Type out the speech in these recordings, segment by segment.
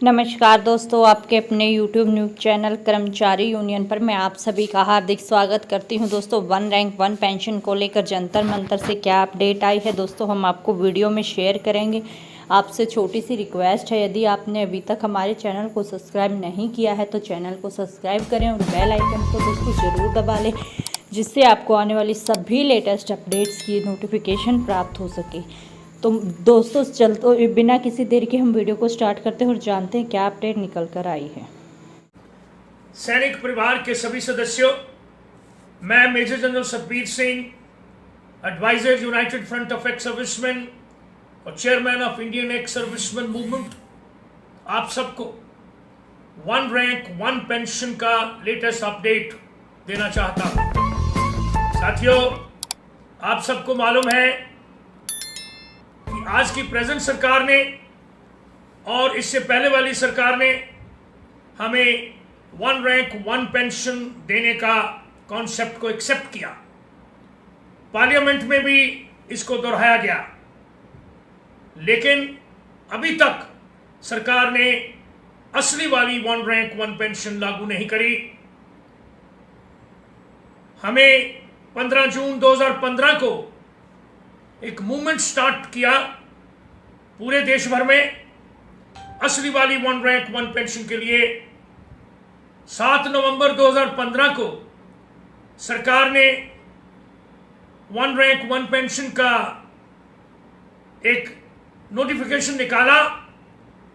नमस्कार दोस्तों, आपके अपने YouTube न्यूज़ चैनल कर्मचारी यूनियन पर मैं आप सभी का हार्दिक स्वागत करती हूं। दोस्तों, वन रैंक वन पेंशन को लेकर जंतर मंतर से क्या अपडेट आई है दोस्तों, हम आपको वीडियो में शेयर करेंगे। आपसे छोटी सी रिक्वेस्ट है, यदि आपने अभी तक हमारे चैनल को सब्सक्राइब नहीं किया है तो चैनल को सब्सक्राइब करें और बेल आइकन को दोस्तों ज़रूर दबा लें, जिससे आपको आने वाली सभी लेटेस्ट अपडेट्स की नोटिफिकेशन प्राप्त हो सके। तो दोस्तों, चलते बिना किसी देर के हम वीडियो को स्टार्ट करते हैं और जानते हैं क्या अपडेट निकल कर आई है। सैनिक परिवार के सभी सदस्यों, मैं major general Satbir Singh, adviser united front of ex serviceman और chairman of Indian ex serviceman movement, आप सबको वन रैंक वन पेंशन का लेटेस्ट अपडेट देना चाहता हूं। साथियों, आप सबको मालूम है कि आज की प्रेजेंट सरकार ने और इससे पहले वाली सरकार ने हमें वन रैंक वन पेंशन देने का कॉन्सेप्ट को एक्सेप्ट किया। पार्लियामेंट में भी इसको दोहराया गया, लेकिन अभी तक सरकार ने असली वाली वन रैंक वन पेंशन लागू नहीं करी। हमें 15 जून 2015 को एक मूवमेंट स्टार्ट किया पूरे देश भर में असली वाली वन रैंक वन पेंशन के लिए। 7 नवंबर 2015 को सरकार ने वन रैंक वन पेंशन का एक नोटिफिकेशन निकाला,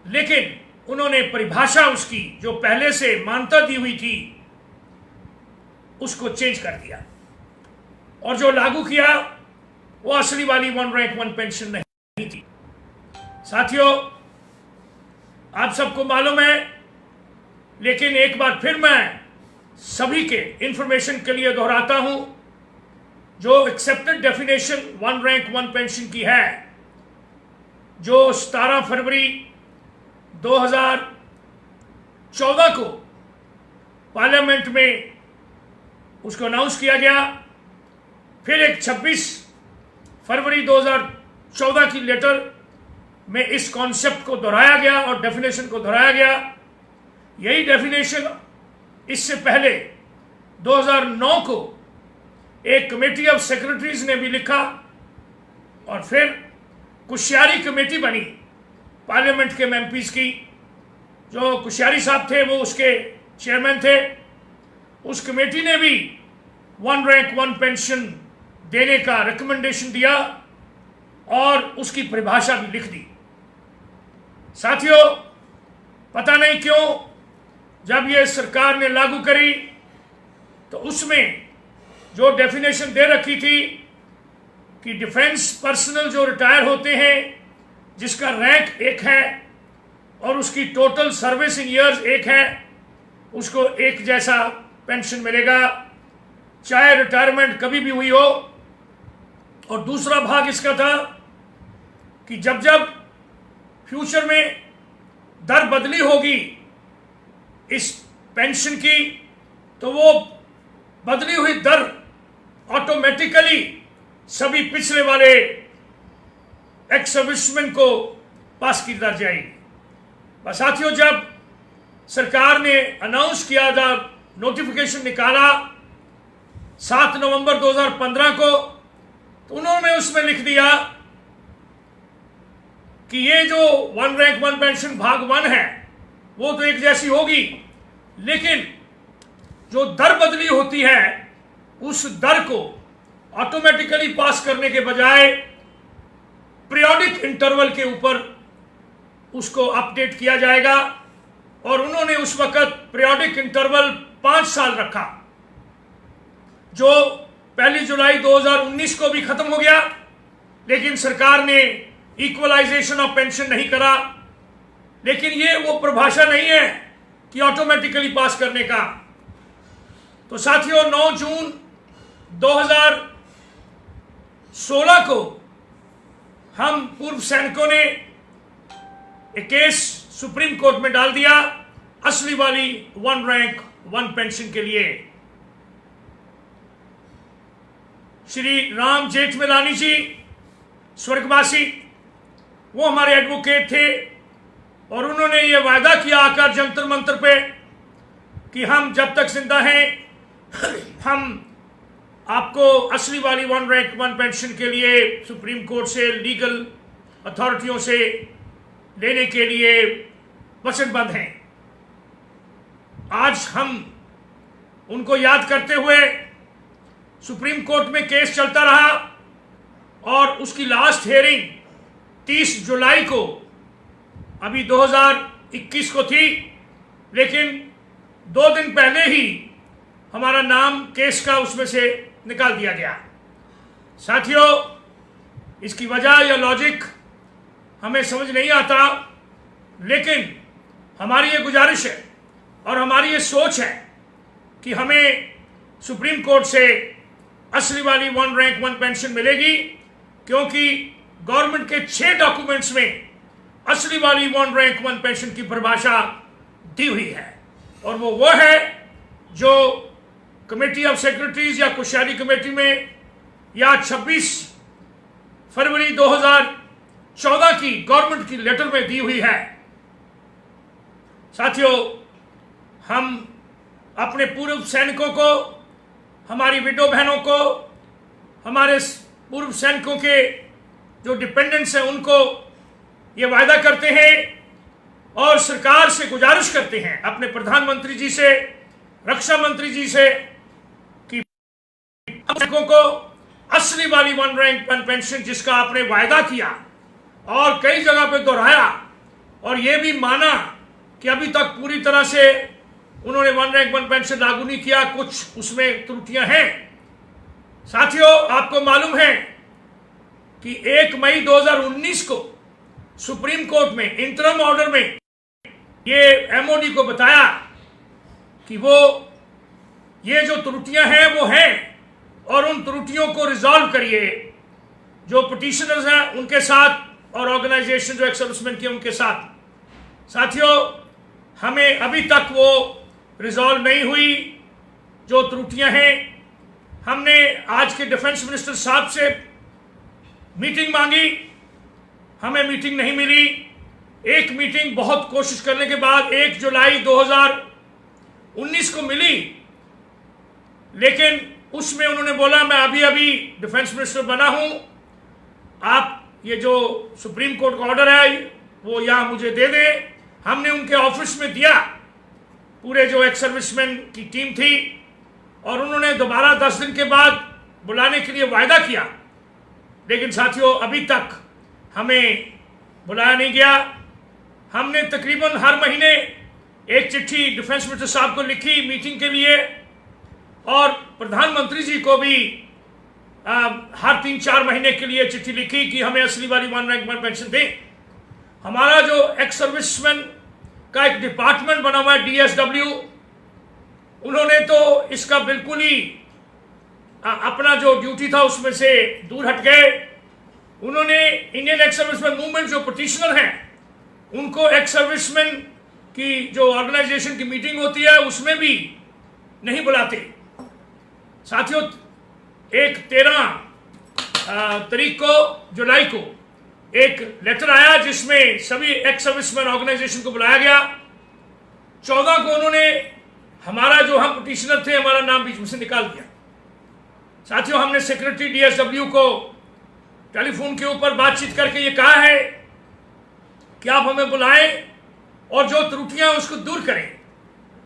लेकिन उन्होंने परिभाषा उसकी जो पहले से मान्यता दी हुई थी उसको चेंज कर दिया और जो लागू किया वो असली वाली वन रैंक वन पेंशन नहीं थी। साथियों, आप सबको मालूम है, लेकिन एक बार फिर मैं सभी के इंफॉर्मेशन के लिए दोहराता हूं, जो accepted definition one rank one pension की है, जो 17 फरवरी 2014 को पार्लियामेंट में उसको अनाउंस किया गया। फिर एक 26 फरवरी 2014 की लेटर में इस कॉन्सेप्ट को दोहराया गया और डेफिनेशन को दोहराया गया। यही डेफिनेशन इससे पहले 2009 को एक कमेटी ऑफ सेक्रेटरीज ने भी लिखा और फिर कुश्यारी कमेटी बनी पार्लियामेंट के एमपीज की। जो कुश्यारी साहब थे वो उसके चेयरमैन थे। उस कमेटी ने भी वन रैंक वन पेंशन देने का रिकमेंडेशन दिया और उसकी परिभाषा भी लिख दी। साथियों, पता नहीं क्यों जब ये सरकार ने लागू करी तो उसमें जो डेफिनेशन दे रखी थी कि डिफेंस पर्सनल जो रिटायर होते हैं, जिसका रैंक एक है और उसकी टोटल सर्विसिंग ईयर्स एक है, उसको एक जैसा पेंशन मिलेगा चाहे रिटायरमेंट कभी भी हुई हो। और दूसरा भाग इसका था कि जब जब फ्यूचर में दर बदली होगी इस पेंशन की, तो वो बदली हुई दर ऑटोमेटिकली सभी पिछले वाले एक्स सर्विसमैन को पास की दर जाएगी। बस साथियों, जब सरकार ने अनाउंस किया था, नोटिफिकेशन निकाला 7 नवंबर 2015 को, तो उन्होंने उसमें लिख दिया कि ये जो वन रैंक वन पेंशन भाग 1 है वो तो एक जैसी होगी, लेकिन जो दर बदली होती है उस दर को ऑटोमेटिकली पास करने के बजाय पीरियोडिक इंटरवल के ऊपर उसको अपडेट किया जाएगा। और उन्होंने उस वक्त पीरियोडिक इंटरवल 5 साल रखा, जो 1 जुलाई 2019 को भी खत्म हो गया, लेकिन सरकार ने इक्वलाइजेशन ऑफ पेंशन नहीं करा। लेकिन ये वो परिभाषा नहीं है कि ऑटोमेटिकली पास करने का। तो साथियों, 9 जून 2016 को हम पूर्व सैनिकों ने एक केस सुप्रीम कोर्ट में डाल दिया असली वाली वन रैंक वन पेंशन के लिए। श्री राम जेठमलानी जी स्वर्गवासी, वो हमारे एडवोकेट थे और उन्होंने उन्होंने ये वायदा किया आकर जंतर मंतर पे कि हम जब तक जिंदा हैं हम आपको असली वाली वन रैंक वन पेंशन के लिए सुप्रीम कोर्ट से लीगल अथॉरिटियों से लेने के लिए वचनबद्ध हैं। आज हम उनको याद करते हुए सुप्रीम कोर्ट में केस चलता रहा और उसकी लास्ट हियरिंग 30 जुलाई को अभी 2021 को थी, लेकिन 2 दिन पहले ही हमारा नाम केस का उसमें से निकाल दिया गया। साथियों, इसकी वजह या लॉजिक हमें समझ नहीं आता, लेकिन हमारी ये गुजारिश है और हमारी ये सोच है कि हमें सुप्रीम कोर्ट से असली वाली वन रैंक वन पेंशन मिलेगी, क्योंकि गवर्नमेंट के 6 डॉक्यूमेंट्स में असली वाली वन रैंक वन पेंशन की परिभाषा दी हुई है और वो है जो कमेटी ऑफ सेक्रेटरीज या कुशैली कमेटी में या 26 फरवरी 2014 की गवर्नमेंट की लेटर में दी हुई है। साथियों, हम अपने पूर्व सैनिकों को, हमारी विडो बहनों को, हमारे पूर्व सैनिकों के जो डिपेंडेंट्स हैं उनको ये वायदा करते हैं और सरकार से गुजारिश करते हैं, अपने प्रधानमंत्री जी से, रक्षा मंत्री जी से, कि सैनिकों को असली वाली वन रैंक वन पेंशन जिसका आपने वायदा किया और कई जगह पे दोहराया और ये भी माना कि अभी तक पूरी तरह से उन्होंने वन रैंक वन पेंशन लागू नहीं किया, कुछ उसमें त्रुटियां हैं। साथियों, आपको मालूम है कि 1 मई 2019 को सुप्रीम कोर्ट में इंटरम ऑर्डर में ये एमओडी को बताया कि वो ये जो त्रुटियां हैं वो हैं और उन त्रुटियों को रिजॉल्व करिए, जो पिटिशनर्स हैं उनके साथ और ऑर्गेनाइजेशन जो एक्स-सर्विसमैन की उनके साथ। साथियों, हमें अभी तक वो रिजॉल्व नहीं हुई जो त्रुटियां हैं। हमने आज के डिफेंस मिनिस्टर साहब से मीटिंग मांगी, हमें मीटिंग नहीं मिली। एक मीटिंग बहुत कोशिश करने के बाद 1 जुलाई 2019 को मिली, लेकिन उसमें उन्होंने बोला मैं अभी अभी डिफेंस मिनिस्टर बना हूं, आप ये जो सुप्रीम कोर्ट का ऑर्डर है वो यहाँ मुझे दे दें। हमने उनके ऑफिस में दिया, पूरे जो एक्स सर्विसमैन की टीम थी, और उन्होंने दोबारा 10 दिन के बाद बुलाने के लिए वायदा किया, लेकिन साथियों अभी तक हमें बुलाया नहीं गया। हमने तकरीबन हर महीने एक चिट्ठी डिफेंस मिनिस्टर साहब को लिखी मीटिंग के लिए और प्रधानमंत्री जी को भी हर 3-4 महीने के लिए चिट्ठी लिखी कि हमें असली वाली वन रैंक वन पेंशन दें। हमारा जो एक्स सर्विसमैन का एक डिपार्टमेंट बना हुआ है DSW, उन्होंने तो इसका बिल्कुल ही अपना जो ड्यूटी था उसमें से दूर हट गए। उन्होंने इंडियन एक्स सर्विसमैन मूवमेंट जो पिटिशनर हैं उनको एक्स सर्विसमैन की जो ऑर्गेनाइजेशन की मीटिंग होती है उसमें भी नहीं बुलाते। साथियों, एक 13 तारीख को जुलाई को एक लेटर आया जिसमें सभी एक्स सर्विसमैन ऑर्गेनाइजेशन को बुलाया गया। 14 को उन्होंने हमारा जो हम पिटिशनर थे हमारा नाम बीच में से निकाल दिया। साथियों, हमने सेक्रेटरी DSW को टेलीफोन के ऊपर बातचीत करके ये कहा है कि आप हमें बुलाएं और जो त्रुटियां उसको दूर करें।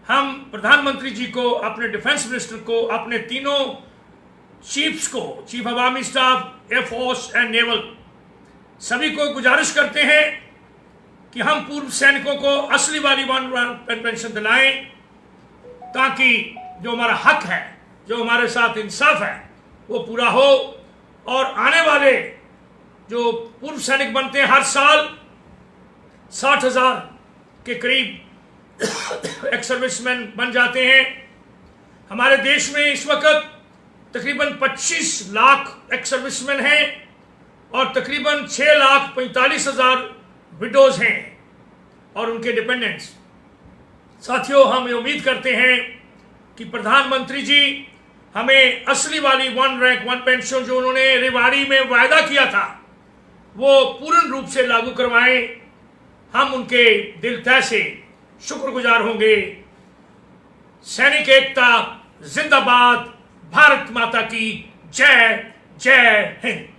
हम प्रधानमंत्री जी को, अपने डिफेंस मिनिस्टर को, अपने तीनों चीफ्स को, chief of army staff, air force and naval, सभी को गुजारिश करते हैं कि हम पूर्व सैनिकों को असली वाली वन पेंशन दिलाएं, ताकि जो हमारा हक है, जो हमारे साथ इंसाफ है, वो पूरा हो। और आने वाले जो पूर्व सैनिक बनते हैं, हर साल 60,000 के करीब एक्स सर्विसमैन बन जाते हैं। हमारे देश में इस वक्त तकरीबन 25 लाख एक्स सर्विसमैन हैं और तकरीबन 6,45,000 विडोज हैं और उनके डिपेंडेंट्स। साथियों, हम ये उम्मीद करते हैं कि प्रधानमंत्री जी हमें असली वाली वन रैंक वन पेंशन जो उन्होंने रेवाड़ी में वायदा किया था वो पूर्ण रूप से लागू करवाएं। हम उनके दिल तह से शुक्रगुजार होंगे। सैनिक एकता जिंदाबाद, भारत माता की जय, जय हिंद।